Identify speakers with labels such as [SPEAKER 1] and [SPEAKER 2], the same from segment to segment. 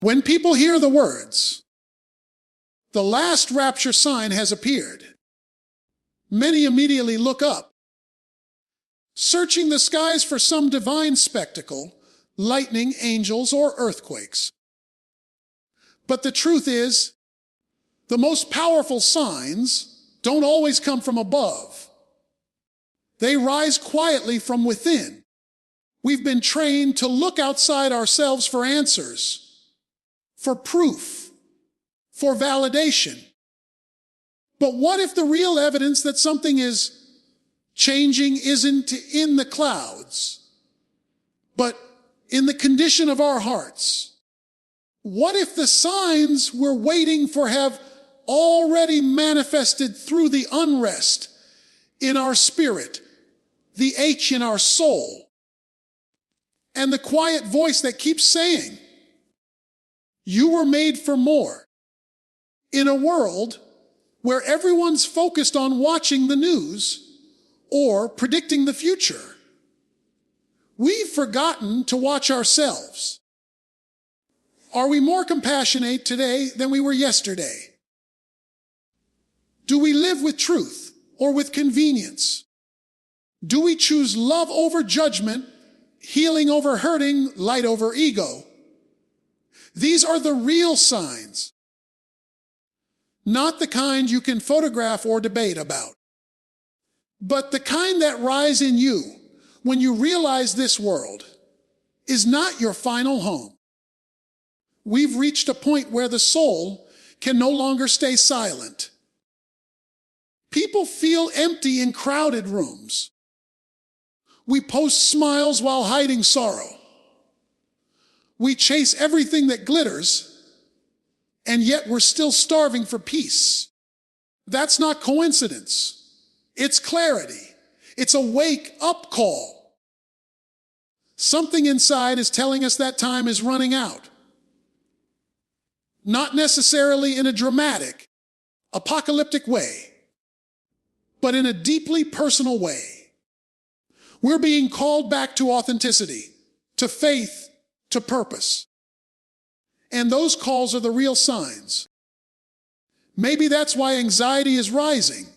[SPEAKER 1] When people hear the words, "The last rapture sign has appeared," many immediately look up, searching the skies for some divine spectacle, lightning, angels, or earthquakes. But the truth is, the most powerful signs don't always come from above. They rise quietly from within. We've been trained to look outside ourselves for answers, for proof, for validation. But what if the real evidence that something is changing isn't in the clouds, but in the condition of our hearts? What if the signs we're waiting for have already manifested through the unrest in our spirit, the ache in our soul, and the quiet voice that keeps saying, "You were made for more," in a world where everyone's focused on watching the news or predicting the future? We've forgotten to watch ourselves. Are we more compassionate today than we were yesterday? Do we live with truth or with convenience? Do we choose love over judgment, healing over hurting, light over ego? These are the real signs, not the kind you can photograph or debate about, but the kind that rise in you when you realize this world is not your final home. We've reached a point where the soul can no longer stay silent. People feel empty in crowded rooms. We post smiles while hiding sorrow. We chase everything that glitters, and yet we're still starving for peace. That's not coincidence. It's clarity. It's a wake-up call. Something inside is telling us that time is running out. Not necessarily in a dramatic, apocalyptic way, but in a deeply personal way. We're being called back to authenticity, to faith, to purpose. And those calls are the real signs. Maybe that's why anxiety is rising,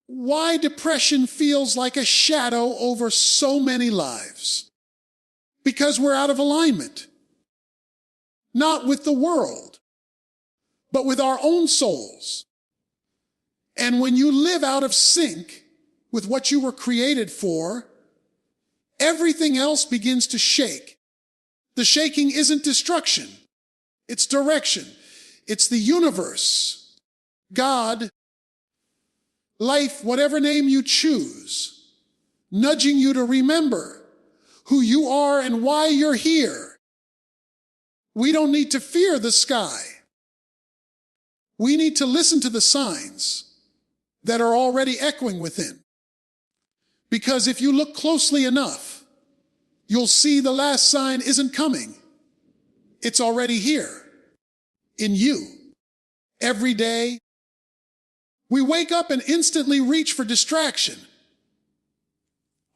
[SPEAKER 1] why depression feels like a shadow over so many lives. Because we're out of alignment, not with the world, but with our own souls. And when you live out of sync with what you were created for, everything else begins to shake. The shaking isn't destruction, it's direction. It's the universe, God, life, whatever name you choose, nudging you to remember who you are and why you're here. We don't need to fear the sky. We need to listen to the signs that are already echoing within. Because if you look closely enough, you'll see the last sign isn't coming. It's already here, in you. Every day, we wake up and instantly reach for distraction.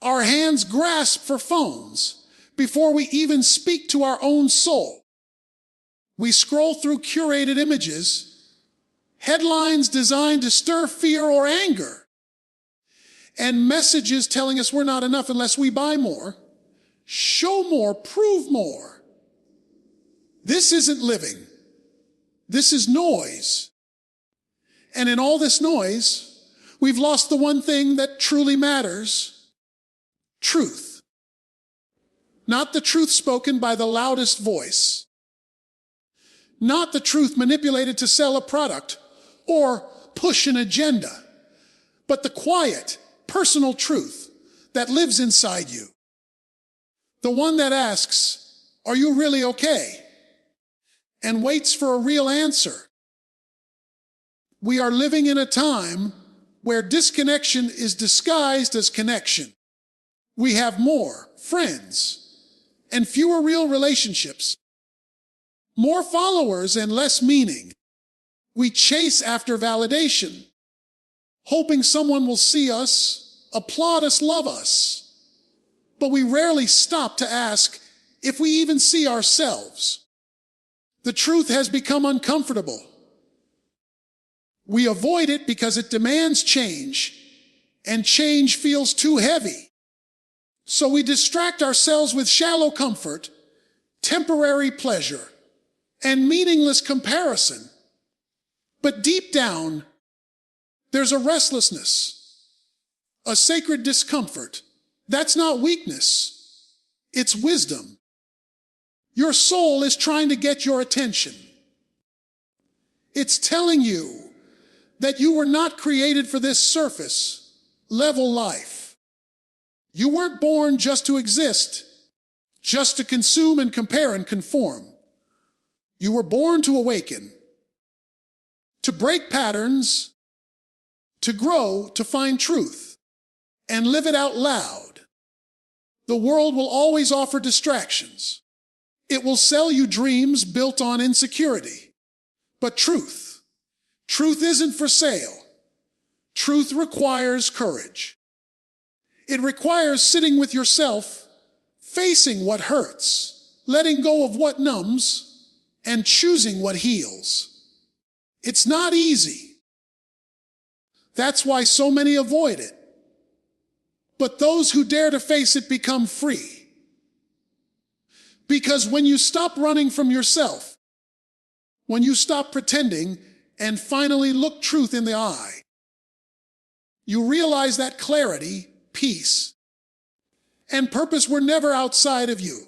[SPEAKER 1] Our hands grasp for phones before we even speak to our own soul. We scroll through curated images, headlines designed to stir fear or anger, and messages telling us we're not enough unless we buy more, show more, prove more. This isn't living. This is noise. And in all this noise, we've lost the one thing that truly matters: truth. Not the truth spoken by the loudest voice. Not the truth manipulated to sell a product or push an agenda, but the quiet, personal truth that lives inside you. The one that asks, "Are you really okay?" and waits for a real answer. We are living in a time where disconnection is disguised as connection. We have more friends and fewer real relationships, more followers and less meaning. We chase after validation, hoping someone will see us, applaud us, love us. But we rarely stop to ask if we even see ourselves. The truth has become uncomfortable. We avoid it because it demands change, and change feels too heavy. So we distract ourselves with shallow comfort, temporary pleasure, and meaningless comparison. But deep down, there's a restlessness, a sacred discomfort. That's not weakness, it's wisdom. Your soul is trying to get your attention. It's telling you that you were not created for this surface level life. You weren't born just to exist, just to consume and compare and conform. You were born to awaken, to break patterns, to grow, to find truth, and live it out loud. The world will always offer distractions. It will sell you dreams built on insecurity. But truth isn't for sale. Truth requires courage. It requires sitting with yourself, facing what hurts, letting go of what numbs, and choosing what heals. It's not easy. That's why so many avoid it. But those who dare to face it become free. Because when you stop running from yourself, when you stop pretending and finally look truth in the eye, you realize that clarity, peace, and purpose were never outside of you.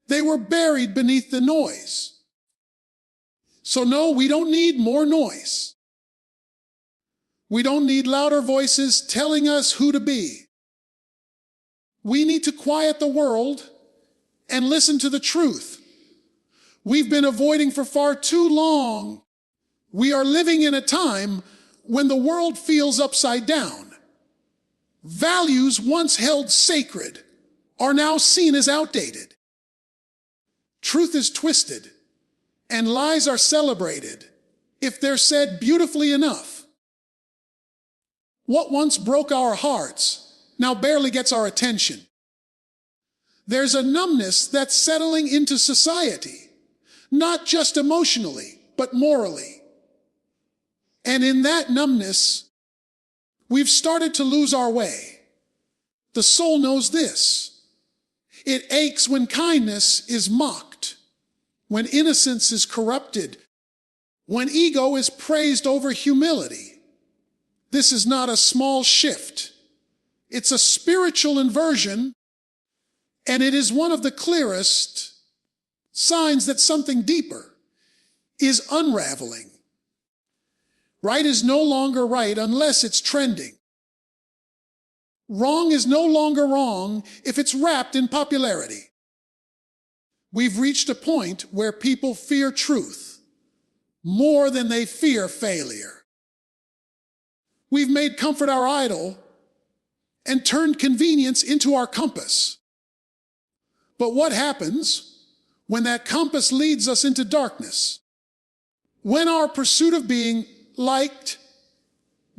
[SPEAKER 1] They were buried beneath the noise. So no, we don't need more noise. We don't need louder voices telling us who to be. We need to quiet the world and listen to the truth we've been avoiding for far too long. We are living in a time when the world feels upside down. Values once held sacred are now seen as outdated. Truth is twisted, and lies are celebrated if they're said beautifully enough. What once broke our hearts now barely gets our attention. There's a numbness that's settling into society, not just emotionally, but morally. And in that numbness, we've started to lose our way. The soul knows this. It aches when kindness is mocked, when innocence is corrupted, when ego is praised over humility. This is not a small shift. It's a spiritual inversion, and it is one of the clearest signs that something deeper is unraveling. Right is no longer right unless it's trending. Wrong is no longer wrong if it's wrapped in popularity. We've reached a point where people fear truth more than they fear failure. We've made comfort our idol and turned convenience into our compass. But what happens when that compass leads us into darkness? When our pursuit of being liked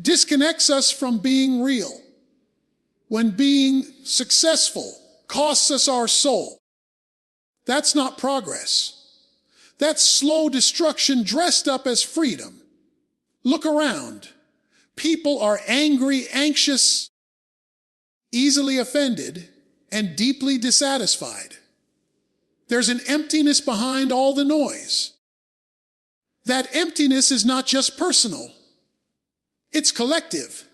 [SPEAKER 1] disconnects us from being real? When being successful costs us our soul? That's not progress. That's slow destruction dressed up as freedom. Look around. People are angry, anxious, easily offended, and deeply dissatisfied. There's an emptiness behind all the noise. That emptiness is not just personal. It's collective.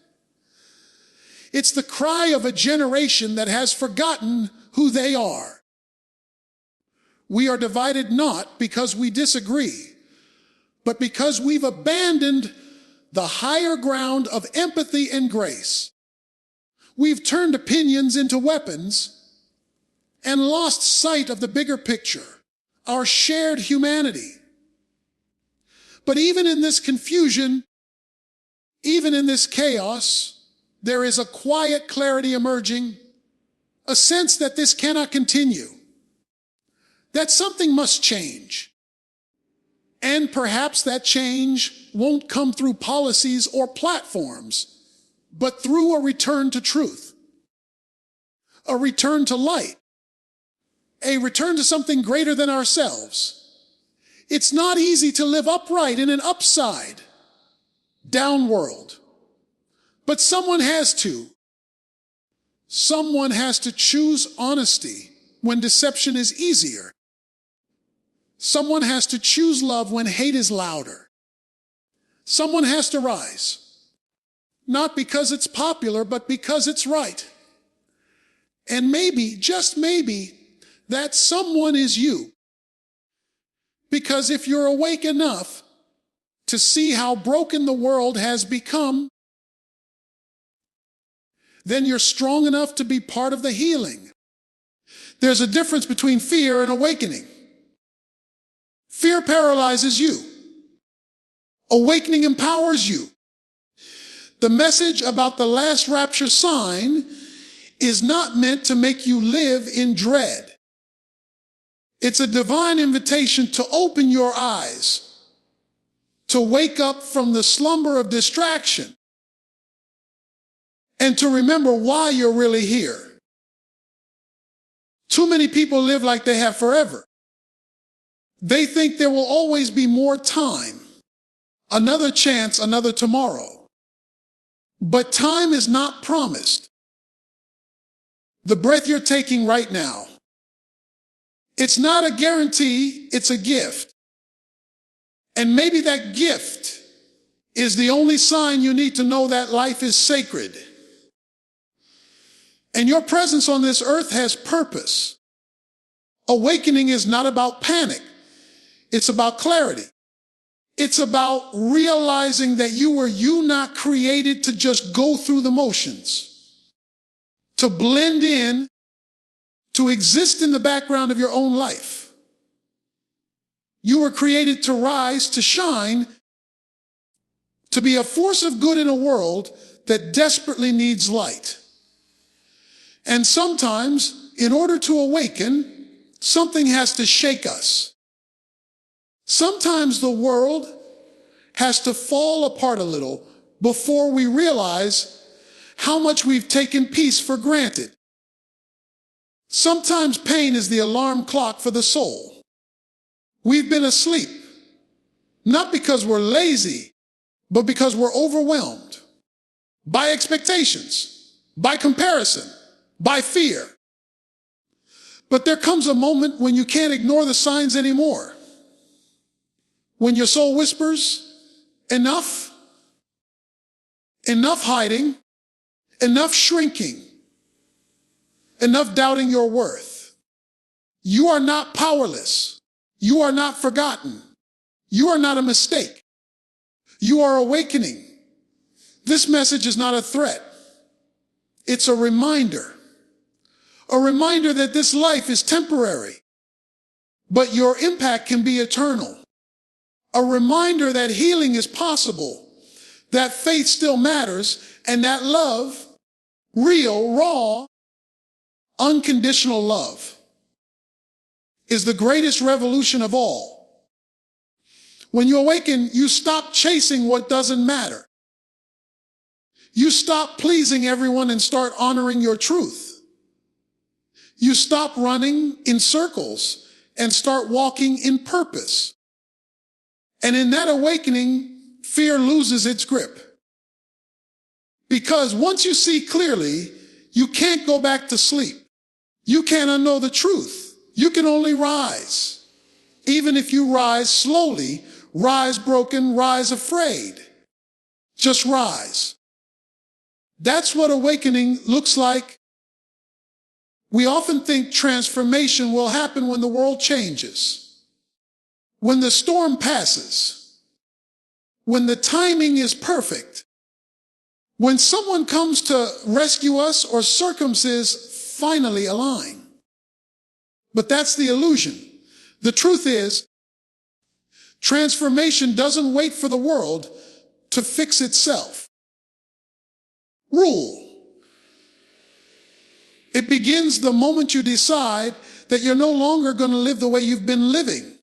[SPEAKER 1] It's the cry of a generation that has forgotten who they are. We are divided not because we disagree, but because we've abandoned the higher ground of empathy and grace. We've turned opinions into weapons and lost sight of the bigger picture, our shared humanity. But even in this confusion, even in this chaos, there is a quiet clarity emerging, a sense that this cannot continue, that something must change. And perhaps that change won't come through policies or platforms, but through a return to truth, a return to light, a return to something greater than ourselves, It's not easy to live upright in an upside down world. But someone has to. Someone has to choose honesty when deception is easier. Someone has to choose love when hate is louder. Someone has to rise. Not because it's popular, but because it's right. And maybe, just maybe, that someone is you. Because if you're awake enough to see how broken the world has become, then you're strong enough to be part of the healing. There's a difference between fear and awakening. Fear paralyzes you. Awakening empowers you. The message about the last rapture sign is not meant to make you live in dread. It's a divine invitation to open your eyes, to wake up from the slumber of distraction, and to remember why you're really here. Too many people live like they have forever. They think there will always be more time, another chance, another tomorrow. But time is not promised. The breath you're taking right now, it's not a guarantee, it's a gift. And maybe that gift is the only sign you need to know that life is sacred. And your presence on this earth has purpose. Awakening is not about panic. It's about clarity. It's about realizing that you were not created to just go through the motions, to blend in, to exist in the background of your own life. You were created to rise, to shine, to be a force of good in a world that desperately needs light. And sometimes, in order to awaken, something has to shake us. Sometimes the world has to fall apart a little before we realize how much we've taken peace for granted. Sometimes pain is the alarm clock for the soul. We've been asleep, not because we're lazy, but because we're overwhelmed by expectations, by comparison, by fear. But there comes a moment when you can't ignore the signs anymore. When your soul whispers, enough, enough hiding, enough shrinking, enough doubting your worth. You are not powerless. You are not forgotten. You are not a mistake. You are awakening. This message is not a threat. It's a reminder. A reminder that this life is temporary, but your impact can be eternal. A reminder that healing is possible, that faith still matters, and that love, real, raw, unconditional love, is the greatest revolution of all. When you awaken, you stop chasing what doesn't matter. You stop pleasing everyone and start honoring your truth. You stop running in circles and start walking in purpose. And in that awakening, fear loses its grip. Because once you see clearly, you can't go back to sleep. You can't unknow the truth. You can only rise. Even if you rise slowly, rise broken, rise afraid. Just rise. That's what awakening looks like. We often think transformation will happen when the world changes. When the storm passes, when the timing is perfect, when someone comes to rescue us or circumstances finally align. But that's the illusion. The truth is, transformation doesn't wait for the world to fix itself. Rule. It begins the moment you decide that you're no longer going to live the way you've been living.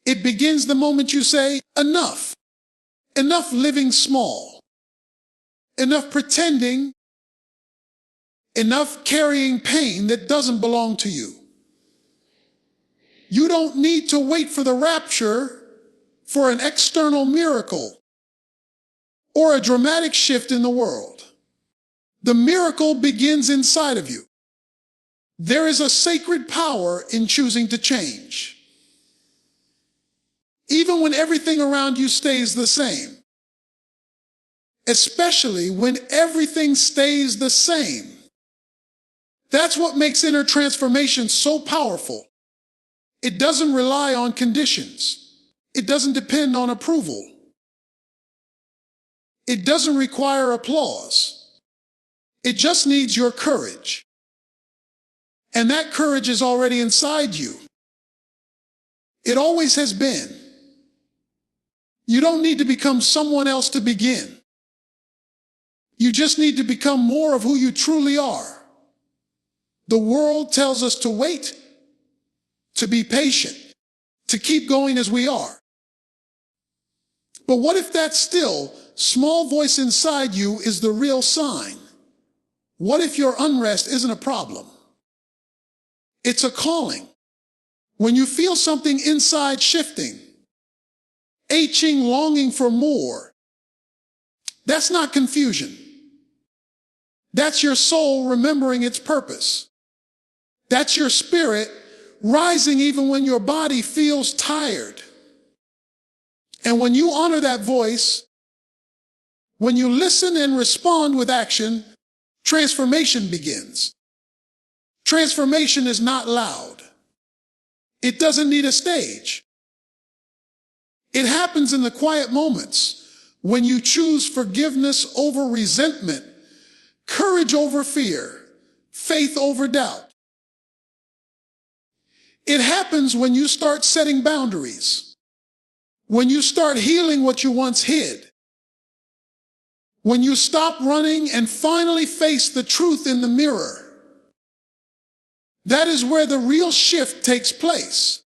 [SPEAKER 1] It begins the moment you say, enough. Enough living small. Enough pretending. Enough carrying pain that doesn't belong to you. You don't need to wait for the rapture, for an external miracle, or a dramatic shift in the world. The miracle begins inside of you. There is a sacred power in choosing to change. Even when everything around you stays the same. Especially when everything stays the same. That's what makes inner transformation so powerful. It doesn't rely on conditions. It doesn't depend on approval. It doesn't require applause. It just needs your courage. And that courage is already inside you. It always has been. You don't need to become someone else to begin. You just need to become more of who you truly are. The world tells us to wait, to be patient, to keep going as we are. But what if that still, small voice inside you is the real sign? What if your unrest isn't a problem? It's a calling. When you feel something inside shifting, aching, longing for more, that's not confusion. That's your soul remembering its purpose. That's your spirit rising even when your body feels tired. And when you honor that voice, when you listen and respond with action, transformation begins. Transformation is not loud. It doesn't need a stage. It happens in the quiet moments when you choose forgiveness over resentment, courage over fear, faith over doubt. It happens when you start setting boundaries, when you start healing what you once hid, when you stop running and finally face the truth in the mirror. That is where the real shift takes place.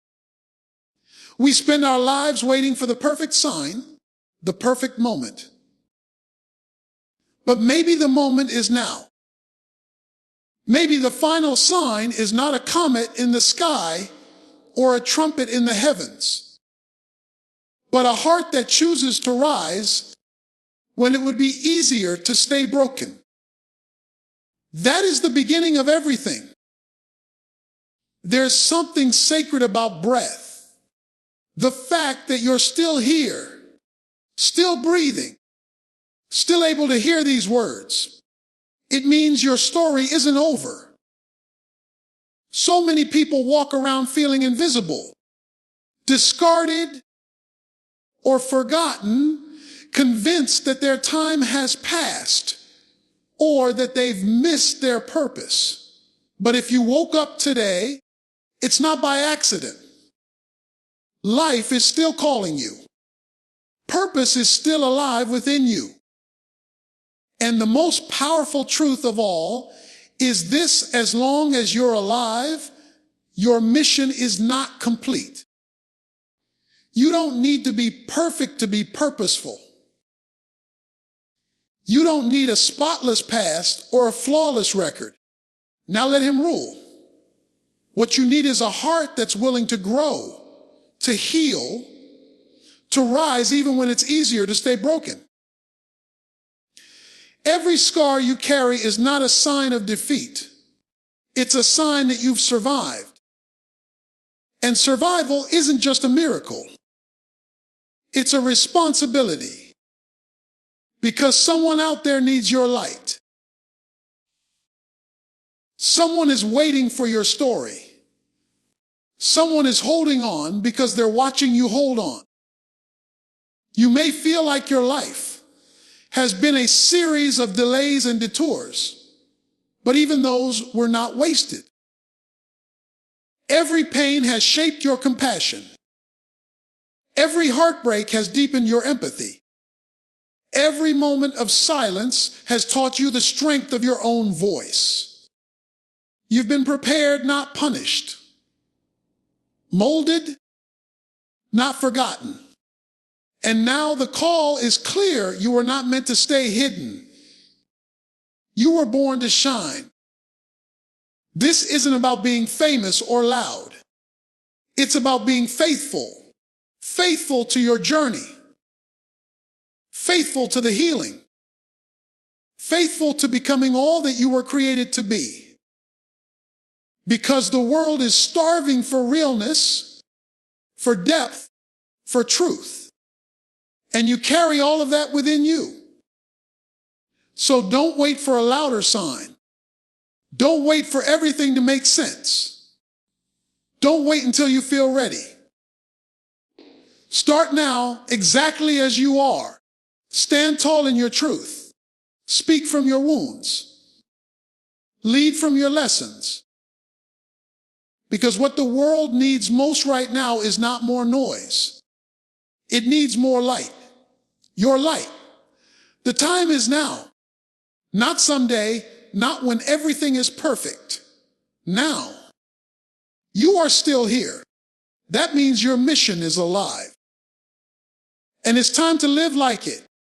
[SPEAKER 1] We spend our lives waiting for the perfect sign, the perfect moment. But maybe the moment is now. Maybe the final sign is not a comet in the sky or a trumpet in the heavens, but a heart that chooses to rise when it would be easier to stay broken. That is the beginning of everything. There's something sacred about breath. The fact that you're still here, still breathing, still able to hear these words. It means your story isn't over. So many people walk around feeling invisible, discarded, or forgotten, convinced that their time has passed or that they've missed their purpose. But if you woke up today, it's not by accident. Life is still calling you. Purpose is still alive within you. And the most powerful truth of all is this: as long as you're alive, your mission is not complete. You don't need to be perfect to be purposeful. You don't need a spotless past or a flawless record. Now let him rule. What you need is a heart that's willing to grow, to heal, to rise even when it's easier to stay broken. Every scar you carry is not a sign of defeat. It's a sign that you've survived. And survival isn't just a miracle. It's a responsibility. Because someone out there needs your light. Someone is waiting for your story. Someone is holding on because they're watching you hold on. You may feel like your life has been a series of delays and detours, but even those were not wasted. Every pain has shaped your compassion. Every heartbreak has deepened your empathy. Every moment of silence has taught you the strength of your own voice. You've been prepared, not punished. Molded, not forgotten. And now the call is clear. You were not meant to stay hidden. You were born to shine. This isn't about being famous or loud. It's about being faithful. Faithful to your journey. Faithful to the healing. Faithful to becoming all that you were created to be. Because the world is starving for realness, for depth, for truth. And you carry all of that within you. So don't wait for a louder sign. Don't wait for everything to make sense. Don't wait until you feel ready. Start now exactly as you are. Stand tall in your truth. Speak from your wounds. Lead from your lessons. Because what the world needs most right now is not more noise. It needs more light. Your light. The time is now. Not someday, not when everything is perfect. Now. You are still here. That means your mission is alive. And it's time to live like it.